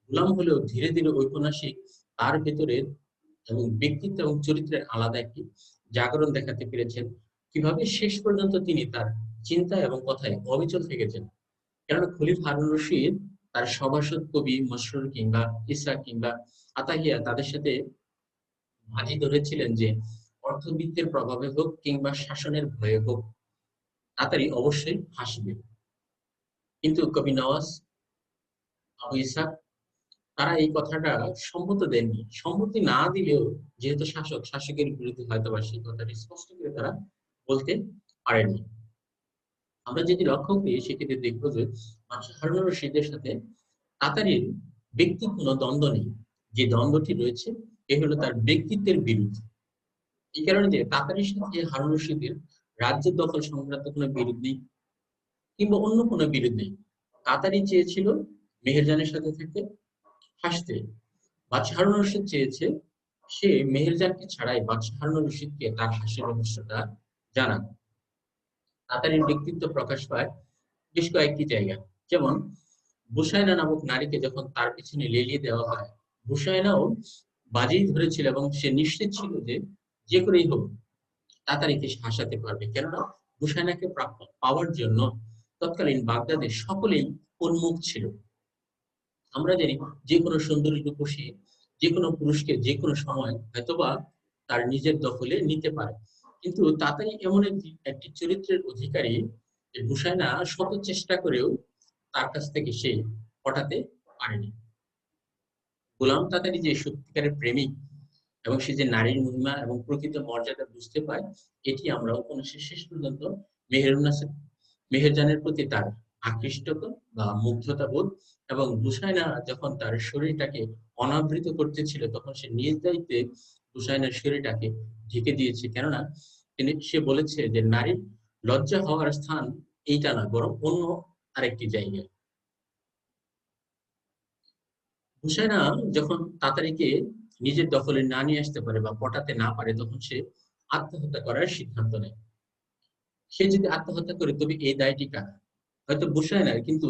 গোলাম হলেও ধীরে ধীরে ঔপন্যাসিক তার ভেতরের এবং ব্যক্তিত্ব এবং চরিত্রের আলাদা একটি জাগরণ দেখাতে পেরেছেন। কিভাবে শেষ পর্যন্ত তিনি তার চিন্তা এবং কথায় অবিচল থেকেছেন। কেননা খলিফা হারুন রশিদ তার সভাসদ কবি মসরুর কিংবা ইসহাক কিংবা আতাহিয়া তাদের সাথে বাজি ধরেছিলেন যে অর্থবিত্তের প্রভাবে হোক কিংবা শাসনের ভয়ে হোক, তাড়াতাড়ি অবশ্যই হাসবে। কিন্তু কবি নওয়াজ, আবু ইসহাক তারা এই কথাটা সম্মত দেননি। সম্মতি না দিলেও যেহেতু শাসক, শাসকের বিরুদ্ধে হয়তোবা সেই কথাটি স্পষ্ট করে তারা বলতে পারেনি। আমরা যদি লক্ষ্য করি সেক্ষেত্রে দেখবো যে হারুন রশিদের সাথে তাতারির ব্যক্তির কোনো দ্বন্দ্ব নেই। যে দ্বন্দ্বটি রয়েছে এ হলো তার ব্যক্তিত্বের বিরুদ্ধে। এই কারণে যে তাতারির সাথে হারুন রশিদের রাজ্যের দখল সংক্রান্ত কোনো বিরোধ নেই কিংবা অন্য কোনো বিরোধ নেই। তাতারি চেয়েছিল মেহেরজানের সাথে থেকে হাসতে। বাদশাহ হারুন রশিদ চেয়েছে সে মেহেরজানকে ছাড়াই বাদশাহ হারুন রশিদকে তার হাসির রহস্যটা জানান। তাতারির ব্যক্তিত্ব প্রকাশ পায় বেশ কয়েকটি জায়গায়। যেমন বুসায়না নামক নারীকে যখন তার পিছনে লেলিয়ে দেওয়া হয়, বুসায়নাও বাজি ধরেছিল এবং সে নিশ্চিত ছিল যে যে করেই হোক তাতারিকে সে হাসাতে পারবে। কেননা বুসায়নাকে পাওয়ার জন্য তৎকালীন বাগদাদের সকলেই উন্মুখ ছিল। আমরা জানি যে কোনো সুন্দরী রূপসী যে কোনো পুরুষকে যে কোনো সময় হয়তোবা তার নিজের দখলে নিতে পারে। কিন্তু তাতাই এমন একটি চরিত্রের অধিকারী যে বুসায়না শত চেষ্টা করেও তার কাছ থেকে সে হটাতে পারেনি। গোলাম তাতারি যে সত্যিকারের প্রেমিক এবং সে যে নারীর মহিমা এবং প্রকৃত মর্যাদা বুঝতে পায়, এটি আমরা উপন্যাসের শেষ পর্যন্ত মেহেরজানের প্রতি তার আকৃষ্টতা বা মুগ্ধতা বোধ, এবং বুসায়না যখন তার শরীরটাকে অনাবৃত করতেছিল তখন সে নিজ দায়িত্বে বুসায়নার শরীরটাকে ঢেকে দিয়েছে। কেননা সে বলেছে যে নারীর লজ্জা হওয়ার স্থান এইটা না, বরং অন্য আরেকটি জায়গা। হুসায়না যখন তাতারীকে নিজের দখলে না নিয়ে আসতে পারে বা পটাতে না পারে, তখন সে আত্মহত্যা করার সিদ্ধান্ত নেয়। সে যদি আত্মহত্যা করে তবে এই দায়টি কার? হয়তো বুসায়নার, কিন্তু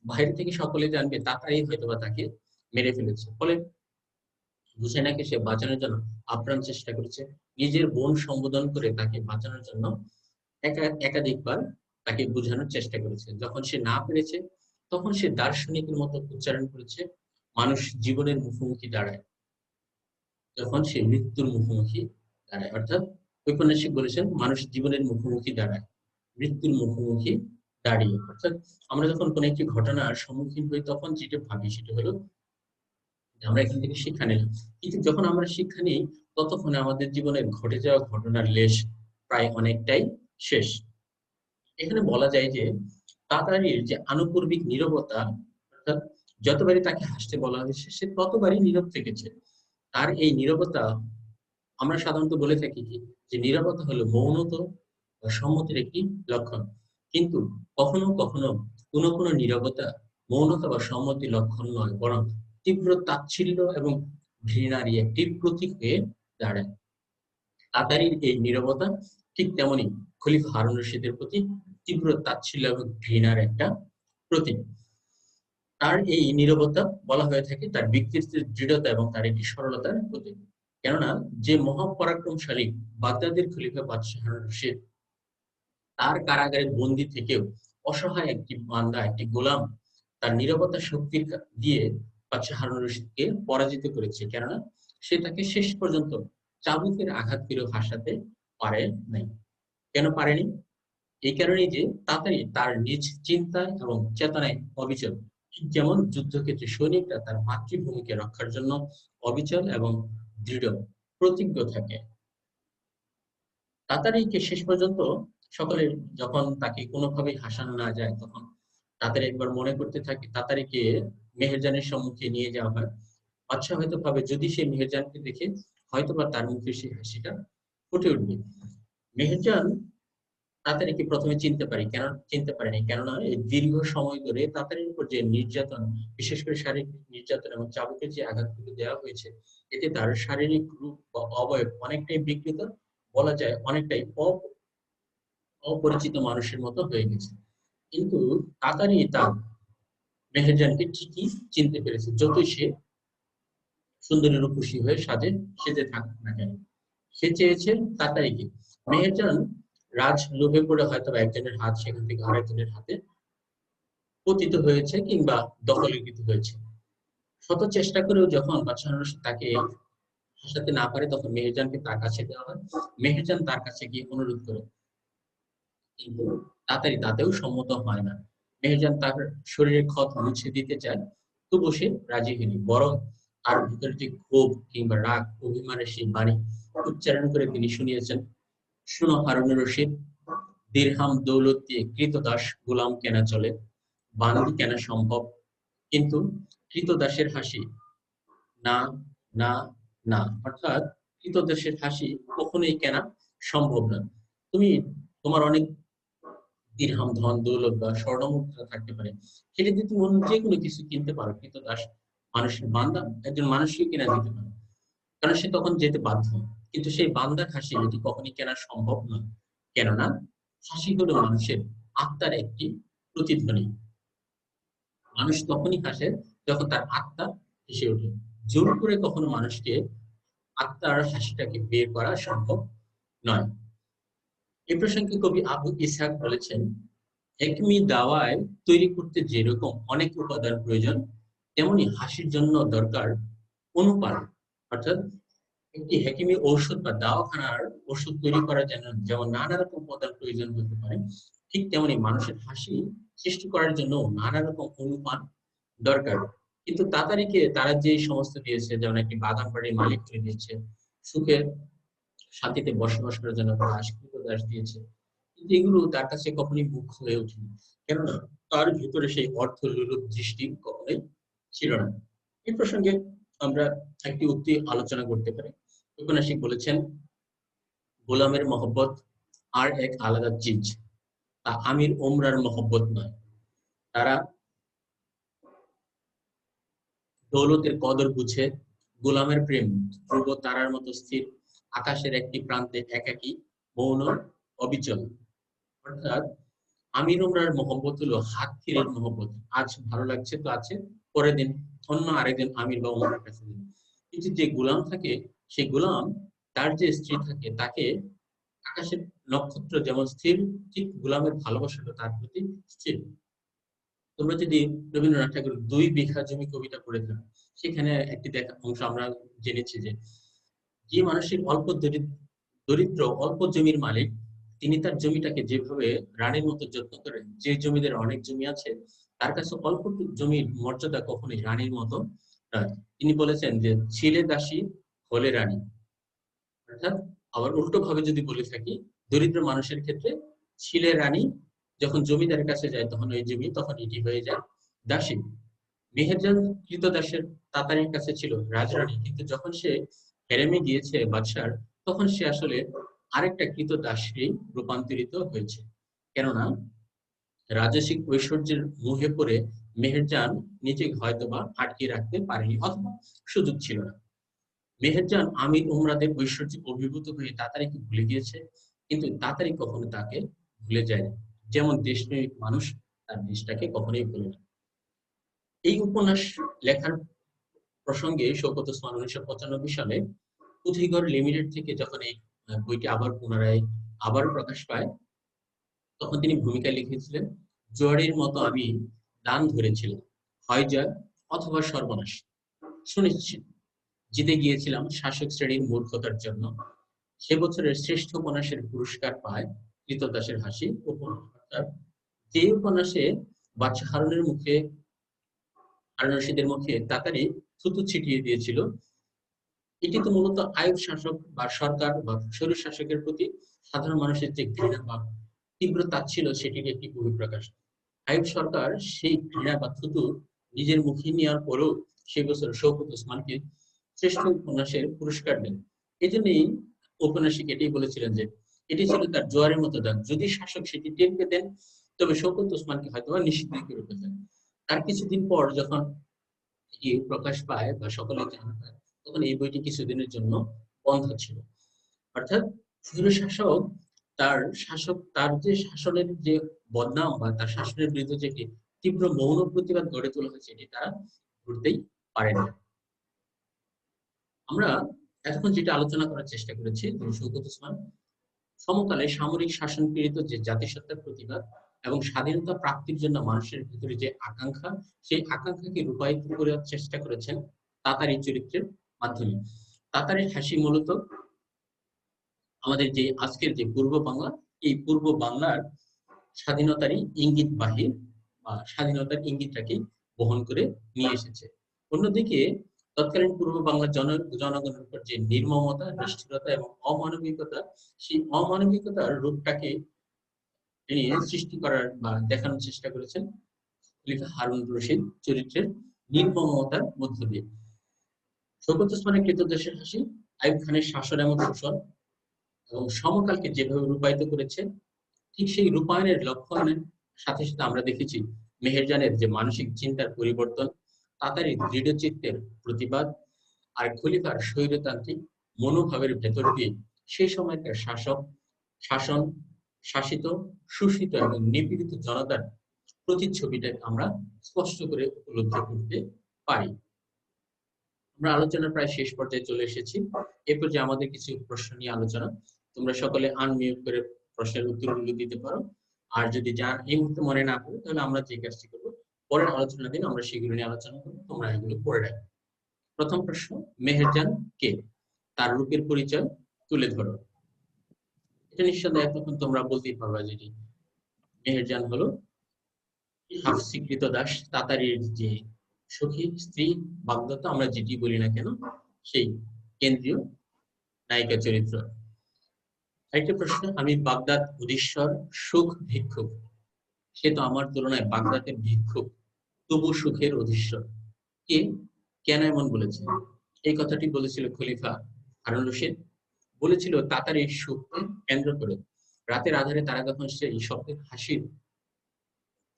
বাইরে থেকে সকলে জানবে তাতারী হয়তোবা তাকে মেরে ফেলেছে। ফলে বুসায়নাকে সে বাঁচানোর জন্য আপ্রাণ চেষ্টা করেছে। নিজের বোন সম্বোধন করে তাকে বাঁচানোর জন্য একাধিকবার তাকে বোঝানোর চেষ্টা করেছে। যখন সে না পেরেছে তখন সে দার্শনিকের মতো উচ্চারণ করেছে, মানুষ জীবনের মুখোমুখি দাঁড়ায় যখন সে মৃত্যুর মুখোমুখি দাঁড়ায়। অর্থাৎ ঔপন্যাসিক বলেছেন মানুষ জীবনের মুখোমুখি দাঁড়ায় মৃত্যুর মুখোমুখি দাঁড়িয়ে। অর্থাৎ আমরা যখন কোনো একটি ঘটনার সম্মুখীন হই তখন যেটা ভাবি সেটা হলো আমরা এখান থেকে শিক্ষা নিলাম, কিন্তু যখন আমরা শিক্ষা নিই ততক্ষণে আমাদের জীবনে ঘটে যাওয়া ঘটনার লেশ প্রায় অনেকটাই শেষ। এখানে বলা যায় যে তাতারীর যে আনুপূর্বিক নীরবতা, অর্থাৎ যতবারই তাকে হাসতে বলা হয়েছে সে ততবারই নীরব থেকেছে। তার এই নীরবতা, আমরা সাধারণত বলে থাকি কি যে নীরবতা হলো মৌনতা বা সম্মতির একটি লক্ষণ, কিন্তু কখনো কখনো কোনো নীরবতা মৌনতা বা সম্মতির লক্ষণ নয়, বরং তীব্র তাচ্ছিল্য এবং ঘৃণারই একটি প্রতীক হয়ে দাঁড়ায়। তাতারীর এই নীরবতা ঠিক তেমনি খলিফা হারুন রশিদের প্রতি তীব্র তাচ্ছিল্য এবং ঘৃণার একটা প্রতীক। তার এই নীরবতা বলা হয়ে থাকে তার ব্যক্তিত্বের দৃঢ়তা এবং তার একটি সরলতার প্রতীক। কেননা যে মহাপরাক্রমশালী বাগদাদের খলিফা বাদশাহ হারুন রশিদ, তার কারাগারে বন্দী থেকেও অসহায় একটি বান্দা, একটি গোলাম তার নীরবতা শক্তির দিয়ে বাদশাহ হারুন রশিদকে পরাজিত করেছে। কেননা সে তাকে শেষ পর্যন্ত চাবুকের আঘাত করেও ভাসাতে পারে নাই। কেন পারেনি? এই কারণেই যে তাড়াতাড়ি তার নিজ চিন্তায় এবং চেতনায় অবিচল। যেমন যুদ্ধক্ষেত্রে সৈনিকরা তার মাতৃভূমিকে রক্ষার জন্য অবিচল এবং দৃঢ় প্রতিজ্ঞ থাকে, তাতারীকে শেষ পর্যন্ত সকলে যখন তাকে কোনোভাবেই হাসানো না যায় তখন তাতারী একবার মনে করতে থাকে তাতারীকে মেহেরজানের সম্মুখে নিয়ে যাওয়া হয়। বাদশা হয়তো ভাবে যদি সে মেহেরজানকে দেখে হয়তোবা তার মুখে সেই হাসিটা ফুটে উঠবে। মেহেরজান তাতারীকে প্রথমে চিনতে পারেনি, কেননা এই দীর্ঘ সময় ধরে তাতারীর উপর যে নির্যাতন, বিশেষ করে শারীরিক নির্যাতন এবং চাবুকের যে আঘাতগুলো দেওয়া হয়েছে, এতে তার শারীরিক রূপ বা অবয়ব অনেকটাই বিকৃত, বলা যায় অনেকটাই অপরিচিত মানুষের মতো হয়ে গেছে। কিন্তু তাতারী তার মেহেরজানকে ঠিকই চিনতে পেরেছে, যতই সে সুন্দরী রূপসী হয়ে সেজে থাকুক না কেন। সে চেয়েছে তাতারীকে। মেহেরজান রাজ লোভে পড়ে হয়তো একজনের হাত সেখান থেকে আরেকজনের হাতে পতিত হয়েছে কিংবা দখলীকৃত হয়েছে। শত চেষ্টা করেও যখন বাদশাহ তাকে হাসাতে না পারে তখন মেহেরজানকে তার কাছে দেওয়া হয়। মেহেরজান তার কাছে গিয়ে অনুরোধ করে, কিন্তু তাড়াতাড়ি তাতেও সম্মত হয় না। মেহেরজান তার শরীরের ক্ষত মুছে দিতে চায়, তবু সে রাজি হয়নি, বরং তার ভিতরে যে ক্ষোভ কিংবা রাগ অভিমানের সেই বাণী উচ্চারণ করে তিনি শুনিয়েছেন, শুনো হারুন রশিদ, দিরহাম দৌলত দিয়ে কৃতদাস গোলাম কেনা চলে, বান্দি কেনা সম্ভব, কিন্তু কৃতদাসের হাসি না, না, না। অর্থাৎ কৃতদাসের হাসি কখনোই কেনা সম্ভব না। তুমি তোমার অনেক দিরহাম ধন দৌলত বা স্বর্ণ মুদ্রা থাকতে পারে, সেটা দিয়ে তুমি অন্য যে কোনো কিছু কিনতে পারো, কৃতদাস মানুষের বান্দা একজন মানুষকে কেনা যেতে পারে, কারণ সে তখন যেতে বাধ্য। কিন্তু সেই বান্দার হাসি এটি কখনই কেনা সম্ভব নয়, কেননা হাসি হলো মানুষের আত্মার একটি প্রতিধ্বনি। মানুষ তখনই হাসে যখন তার আত্মা হেসে ওঠে। জোর করে কখনো মানুষকে আত্মার হাসিটাকে বের করা সম্ভব নয়। এ প্রসঙ্গে কবি আবু ইসহাক বলেছেন, হেকমি দাওয়ায় তৈরি করতে যেরকম অনেক উপাদান প্রয়োজন, তেমনি হাসির জন্য দরকার অনুপান। অর্থাৎ একটি হেকিমি ঔষধ বা দাওয়াখানার ওষুধ তৈরি করার জন্য যেমন নানা রকম উপাদান প্রয়োজন হতে পারে, ঠিক তেমনি মানুষের হাসি সৃষ্টি করার জন্য নানা রকম অনুপান দরকার। কিন্তু তাতারীকে তারা যে সমস্ত দিয়েছে, যেমন একটি বাগান বাড়ির মালিক করে দিচ্ছে, সুখের শান্তিতে বসবাস করার জন্য দাস দিয়েছে, কিন্তু এগুলো তার কাছে কখনোই মুখ্য হয়ে ওঠেনি। কেননা তার ভিতরে সেই অর্থ লোলুপ দৃষ্টি কখনোই ছিল না। এই প্রসঙ্গে আমরা একটি উক্তি আলোচনা করতে পারি। ঔপন্যাসিক বলেছেন, গোলামের মহব্বত আর এক আলাদা চিজ, তা আমির ওমরার মহব্বত নয়। তারা দৌলতের কদর বুঝে, গোলামের প্রেম ধ্রুব তারার মতো স্থির, আকাশের একটি প্রান্তে একাকী, মৌন, অবিচল। অর্থাৎ আমির ওমরার মহব্বত হলো হাত তীরের মহব্বত। আজ ভালো লাগছে তো আছে, পরের দিন অন্য আরেকদিন আমির বা ওমরের কাছে দিন। কিন্তু যে গোলাম থাকে, সেই গোলাম তার যে স্ত্রী থাকে তাকে আকাশের নক্ষত্র যেমন স্থির, ঠিক গোলামের ভালোবাসাটা তার প্রতি স্থির। তোমরা যদি রবীন্দ্রনাথ ঠাকুর ২ বিঘা জমি কবিতা পড়ে থাকো, সেখানে একটি দেখা অংশ আমরা জেনেছি যে, যে মানুষের দরিদ্র অল্প জমির মালিক, তিনি তার জমিটাকে যেভাবে রানীর মতো যত্ন করেন, যে জমিদের অনেক জমি আছে তার কাছে অল্প জমির মর্যাদা কখনোই রানীর মতো নয়। তিনি বলেছেন যে, ছিলে দাসী হলে রানী। অর্থাৎ আবার উল্টো ভাবে যদি বলে থাকি, দরিদ্র মানুষের ক্ষেত্রে ছিলে রানী, যখন জমিদারের কাছে যায় তখন ওই জমি তখন এটি হয়ে যায় দাসী। মেহেরজান কৃতদাসের তাতারির কাছে ছিল রাজরানী, কিন্তু যখন সে হেরেমে গিয়েছে বাদশার, তখন সে আসলে আরেকটা কৃতদাসে রূপান্তরিত হয়েছে। কেননা রাজসিক ঐশ্বর্যের মুহে পড়ে মেহেরজান নিজেকে হয়তোবা আটকে রাখতে পারেনি, অথবা সুযোগ ছিল না। মেহেরজান আমির উমরাদের ঐশ্বর্যে অভিভূত হয়ে তাতারিকে ভুলে গিয়েছে, কিন্তু তাতারি কখনো তাকে ভুলে যায়নি। যেমন দেশপ্রেমিক মানুষ তার দেশটাকে কখনোই ভুলে না। এই উপন্যাস লেখার প্রসঙ্গে শওকত ওসমান ১৯৯৫ সালে পুঁথিগড় লিমিটেড থেকে যখন এই বইটি আবার পুনরায় আবার প্রকাশ পায়, তখন তিনি ভূমিকা লিখেছিলেন, জোয়ারের মতো আমি দান ধরেছিলাম, হয় জয় অথবা সর্বনাশ। সুনিশ্চিত জিতে গিয়েছিলাম শাসক শ্রেণীর মূর্খতার জন্য। সে বছরের শ্রেষ্ঠ উপন্যাসের পুরস্কার পায় কৃতদাসের হাসি উপন্যাস। অর্থাৎ যে উপন্যাসে বাদশাহ হারুন রশিদের মুখে তাতারি থুতু ছিটিয়ে দিয়েছিল, এটি তো মূলত আইয়ুব শাসক বা সরকার বা স্বৈর শাসকের প্রতি সাধারণ মানুষের যে ঘৃণা বা তীব্র তাচ্ছিল্য, সেটির একটি বহিঃপ্রকাশ। আইয়ুব সরকার সেই ঘৃণা বা থুতু নিজের মুখে নেওয়ার পরেও সেই বছর শওকত ওসমানকে শ্রেষ্ঠ উপন্যাসের পুরস্কার দেন। এই জন্যই ঔপন্যাসিক এটাই বলেছিলেন যে, এটি ছিল তার জোয়ারের মতো দান। যদি শাসক সেটি টের পেতেন, তবে শওকত ওসমানকে হয়তো নিষিদ্ধ করে পেতেন। তার কিছুদিন পর যখন এটি প্রকাশ পায় বা সকলে জানা পায়, তখন এই বইটি কিছুদিনের জন্য বন্ধ ছিল। অর্থাৎ স্বৈরশাসক তার যে শাসনের যে বদনাম বা তার শাসনের বিরুদ্ধে যে একটি তীব্র মৌন প্রতিবাদ গড়ে তোলা হয়েছে, এটি তারা করতেই পারেনি। আমরা এতক্ষণ যেটা আলোচনা করার চেষ্টা করেছি, শওকত ওসমান সমকালে সামরিক শাসন পীড়িত যে জাতিসত্তার প্রতিবাদ এবং স্বাধীনতা প্রাপ্তির জন্য মানুষের ভিতরে যে আকাঙ্ক্ষা, সেই আকাঙ্ক্ষাকে রূপায়িত করার চেষ্টা করেছেন তাতারি চরিত্রের মাধ্যমে। তাতারির হাসি মূলত আমাদের যে আজকের যে পূর্ব বাংলা, এই পূর্ব বাংলার স্বাধীনতারই ইঙ্গিত বাহির বা স্বাধীনতার ইঙ্গিতটাকে বহন করে নিয়ে এসেছে। অন্যদিকে তৎকালীন পূর্ব বাংলার জনগণের উপর যে নির্মমতা, নিষ্ঠুরতা এবং অমানবিকতা, সেই অমানবিকতার রূপটাকে তিনি সৃষ্টি করার বা দেখানোর চেষ্টা করেছেন খলিফা হারুন রশিদ চরিত্রের নির্মমতার মধ্য দিয়ে। শওকত ওসমানের কৃতদাসের হাসি আইয়ুব খানের শাসন এবং শোষণ এবং সমকালকে যেভাবে রূপায়িত করেছে, ঠিক সেই রূপায়ণের লক্ষণের সাথে সাথে আমরা দেখেছি মেহেরজানের যে মানসিক চিন্তার পরিবর্তন, তাতারি দৃঢ় চিত্তের প্রতিবাদ, আর খলিফার স্বৈরতান্ত্রিক মনোভাবের ভেতর দিয়ে সেই সময়কার শাসন, শাসিত, শোষিত এবং নিপীড়িত জনতার প্রতিচ্ছবিটা আমরা স্পষ্ট করে উপলব্ধি করতে পারি। আমরা আলোচনার প্রায় শেষ পর্যায়ে চলে এসেছি। এরপর যে আমাদের কিছু প্রশ্ন নিয়ে আলোচনা, তোমরা সকলে আনমিউট করে প্রশ্নের উত্তরগুলো দিতে পারো। আর যদি যা এই মুহূর্তে মনে না পড়ে, তাহলে আমরা যে কাজটি করবো, পরের আলোচনার দিন আমরা সেগুলো নিয়ে আলোচনা করবো, তোমরা এগুলো পড়ে রাখবে। প্রথম প্রশ্ন, মেহেরজান কে? তার রূপের পরিচয় তুলে ধরো। এটা নিঃসন্দেহে তখন তোমরা বলতেই পারবা যে মেহেরজান হলো হাফসি কৃতদাস তাতারির যে সখী স্ত্রী বাগদত্তা, আমরা যেটি বলি না কেন, সেই কেন্দ্রীয় নায়িকা চরিত্র। আরেকটা প্রশ্ন, আমি বাগদাদ অধীশ্বর সুখ ভিক্ষুক। সে তো আমার তুলনায় বাগদাদের ভিক্ষুক, তবু সুখের অধীশ্বর। কে, কেন এমন বলেছে? এই কথাটি বলেছিল খলিফা হারুন রশিদ। বলেছিল তাতারি সুখকে কেন্দ্র করে। রাতের আধারে তারা যখন সেই শব্দের হাসির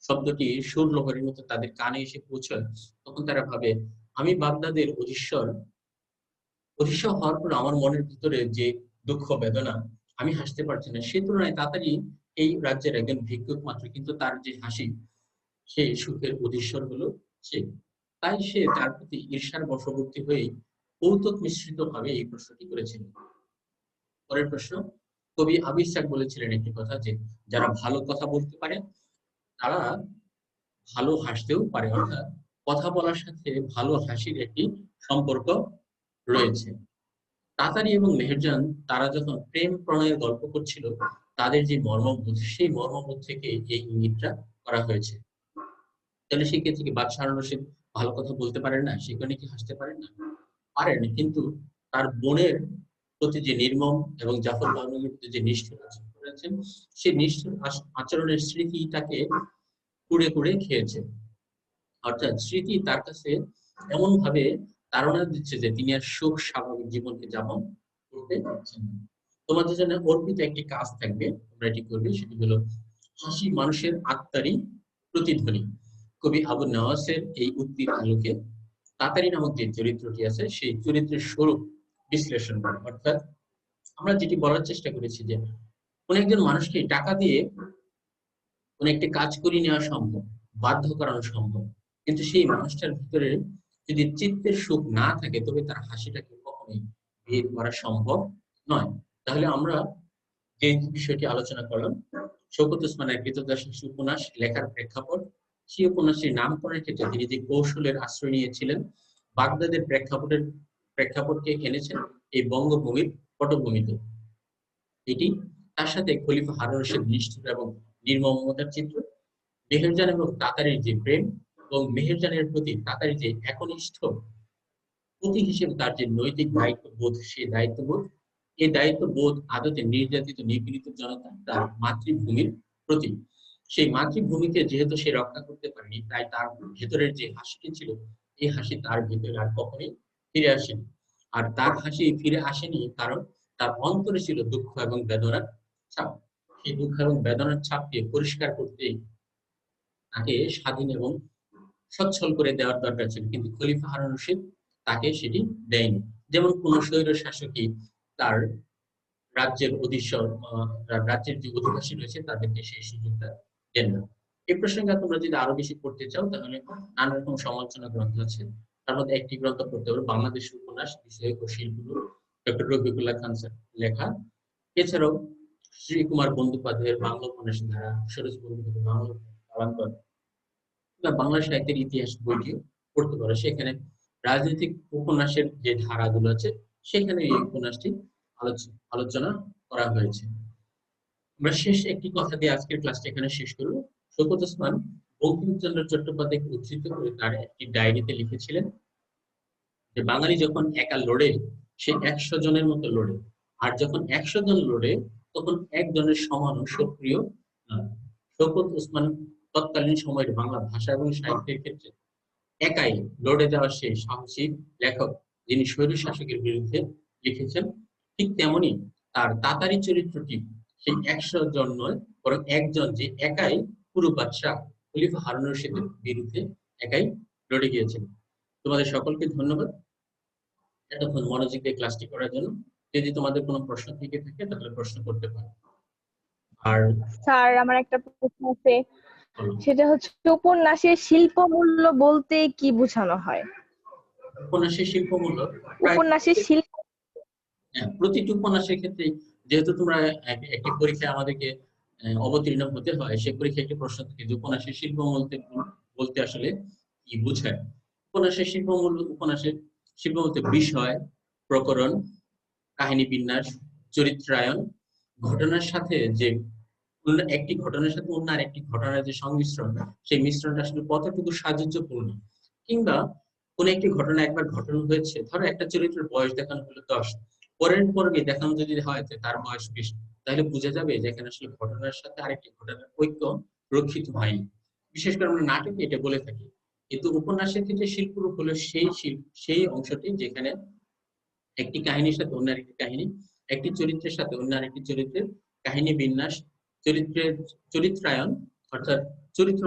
শব্দটি সুর লহরীর মতো তাদের কানে এসে পৌঁছয়, তখন তারা ভাবে আমি বাগদাদের অধীশ্বর। অধীশ্বর হওয়ার পর আমার মনের ভিতরে যে দুঃখ বেদনা, আমি হাসতে পারছি না, সে তুলনায় তাড়াতাড়ি এই রাজ্যের একজন ভিক্ষুক মাত্র, কিন্তু তার যে হাসি, সে সুখের অধীশ্বর হলো সে। তাই সে তার প্রতি ঈর্ষার বশবর্তী হয়ে কৌতুক মিশ্রিত ভাবে এই প্রশ্নটি করেছিল। পরের প্রশ্ন, কবি আবু ইসহাক বলেছিলেন একটি কথা, যে যারা ভালো কথা বলতে পারে তারা ভালো হাসতেও পারে, অর্থাৎ কথা বলার সাথে ভালো হাসির একটি সম্পর্ক রয়েছে। তাতারি এবং মেহেরজান তারা যখন প্রেম প্রণয়ের গল্প করছিল, তাদের যে মর্মবোধ, সেই মর্মবোধ থেকে এই ইঙ্গিতটা করা হয়েছে। তাহলে সেক্ষেত্রে কি বাদশাহ হারুন রশিদ ভালো কথা বলতে পারেন না? সেখানে কি হাসতে পারেন না? পারেন, কিন্তু তার বোনের প্রতি যে নির্মম এবং জাফর বাহনুমের প্রতি যে নিষ্ঠুর আচরণ করেছেন, সেই নিষ্ঠুর আচরণের স্মৃতি তাকে কুড়ে কুড়ে খেয়েছে। অর্থাৎ স্মৃতি তার কাছে এমন ভাবে তাড়না দিচ্ছে যে তিনি আর সুখ স্বাভাবিক জীবনকে যাপন করতে পারছেন না। তোমাদের জন্য অর্পিত একটি কাজ থাকবে, তোমরা এটি করবে, সেটি হলো হাসি মানুষের আত্মারই প্রতিধ্বনি। কবি আবু নওয়াসের এই উক্তির আলোকে তাতারি নামক যে চরিত্রটি আছে, সেই চরিত্রের স্বরূপ বিশ্লেষণ করে। অর্থাৎ আমরা যেটি বলার চেষ্টা করেছি যে কোন একজন মানুষকে টাকা দিয়ে কোন একটি কাজ করিয়ে নেওয়া সম্ভব, বাধ্য করানো সম্ভব, কিন্তু সেই মানুষটার ভিতরে যদি চিত্তের সুখ না থাকে, তবে তার হাসিটাকে কখনোই ভেদ করা সম্ভব নয়। তাহলে আমরা যে বিষয়টি আলোচনা করলাম, শওকত ওসমানের ক্রীতদাস উপন্যাস লেখার প্রেক্ষাপট, সেই উপন্যাসটির নামকরণের ক্ষেত্রে তিনি যে কৌশলের আশ্রয় নিয়েছিলেন, বাগদাদের প্রেক্ষাপটকে এনেছেন এই বঙ্গভূমির পটভূমিতে। এটি তার সাথে খলিফা হারুন রশিদ নিষ্ঠুর এবং নির্মমতার চিত্র, মেহেরজান এবং তাতারির যে প্রেম, এবং মেহেরজানের প্রতি তাতারির যে একনিষ্ঠ প্রতীক হিসেবে তার যে নৈতিক দায়িত্ববোধ, সেই দায়িত্ববোধ, এই দায়িত্ববোধ আদতে নির্যাতিত নিপীড়িত জনতা তার মাতৃভূমির প্রতি। সেই মাতৃভূমিকে যেহেতু সে রক্ষা করতে পারেনি, তাই তার ভেতরের যে হাসিটি ছিল, এই হাসি তার ভেতরে আর কখনোই ফিরে আসেনি। আর তার হাসি ফিরে আসেনি কারণ তার অন্তরে ছিল দুঃখ এবং বেদনার ছাপ। সেই দুঃখ এবং বেদনার ছাপকে পরিষ্কার করতে তাকে স্বাধীন এবং সচ্ছল করে দেওয়ার দরকার ছিল, কিন্তু খলিফা হারুন রশিদ তাকে সেটি দেয়নি। যেমন কোন স্বৈর শাসকই তার রাজ্যের অধীশ্বর, রাজ্যের যে অধিবাসী রয়েছে তাদেরকে সেই সুযোগটা দেন না। এই প্রসঙ্গে তোমরা যদি আরো বেশি পড়তে চাও, তাহলে নানা রকম সমালোচনা গ্রন্থ আছে। তার মধ্যে একটি গ্রন্থ পড়তে হবে, বাংলাদেশ উপন্যাস বিষয়ক ও শিল্পগুলো, ডক্টর রফিকুল্লাহ খান লেখা। এছাড়াও শ্রীকুমার বন্দ্যোপাধ্যায়ের বাংলা উপন্যাস ধারা, সরোজ বন্দ্যোপাধ্যায়ের বাংলা কালান্তর, বাংলা সাহিত্যের ইতিহাস বইটিও পড়তে পারো। সেখানে রাজনৈতিক উপন্যাসের যে ধারাগুলো আছে, সেখানে এই উপন্যাসটি আলোচনা করা হয়েছে। আমরা শেষ একটি কথা দিয়ে আজকের ক্লাসটা এখানে শেষ করব। শওকত ওসমান বঙ্কিমচন্দ্র চট্টোপাধ্যায়কে উদ্ধৃত করে তার একটি ডায়েরিতে লিখেছিলেন যে বাঙালি যখন একা লড়ে, সে 100 জনের মতো লড়ে, আর যখন 100 জন লড়ে, তখন একজনের সমান ও সক্রিয় নয়। শওকত ওসমান তৎকালীন সময়ের বাংলা ভাষা এবং সাহিত্যের ক্ষেত্রে একাই লড়ে যাওয়া সেই সাহসী লেখক, যিনি স্বৈর শাসকের বিরুদ্ধে লিখেছেন। ঠিক তেমনি তার তাতারি চরিত্রটি সেই 100 জন নয়, বরং একজন, যে একাই পুরো বাদশাহ খলিফা হারুন রশিদের বিরুদ্ধে একাই লড়ে গিয়েছেন। তোমাদের সকলকে ধন্যবাদ এতক্ষণ মনোযোগ দিয়ে ক্লাসটি করার জন্য। যদি তোমাদের কোনো প্রশ্ন থেকে থাকে তাহলে প্রশ্ন করতে পারো। আর স্যার, আমার একটা প্রশ্ন আছে, সেটা হচ্ছে উপন্যাসের শিল্প মূল্য বলতে কি বোঝানো হয়? উপন্যাসের শিল্প মূল্য, উপন্যাসের শিল্প, প্রতিটি উপন্যাসের ক্ষেত্রে, যেহেতু তোমরা একটি পরীক্ষায় আমাদেরকে অবতীর্ণ হতে হয়, সেই পরীক্ষায় একটি প্রশ্ন থাকে যে উপন্যাসের শিল্প বলতে আসলে কি বোঝায়। উপন্যাসের শিল্প মূল্য, উপন্যাসের শিল্প বলতে বিষয়, প্রকরণ, কাহিনী বিন্যাস, চরিত্রায়ন, ঘটনার সাথে যে একটি ঘটনার সাথে অন্য আরেকটি ঘটনার যে সংমিশ্রণ, সেই মিশ্রণটা আসলে কতটুকু সাযুজ্যপূর্ণ, কিংবা কোন একটি ঘটনা একবার ঘটনা হয়েছে, ধরো একটা চরিত্রের বয়স দেখানো হলো 10, পরের পর্বে দেখানো যদি হয় যে তার বয়স 20, তাহলে বোঝা যাবে যে এখানে আসলে ঘটনার সাথে আরেকটি ঘটনার ঐক্য রক্ষিত হয়নি। বিশেষ করে আমরা নাটকে এটা বলে থাকি। কিন্তু উপন্যাসের ক্ষেত্রে শিল্পরূপ হলো সেই অংশটি যেখানে একটি কাহিনীর সাথে অন্য আরেকটি কাহিনী, একটি চরিত্রের সাথে অন্য আরেকটি চরিত্রের কাহিনী বিন্যাস, চরিত্রায়ন অর্থাৎ চরিত্র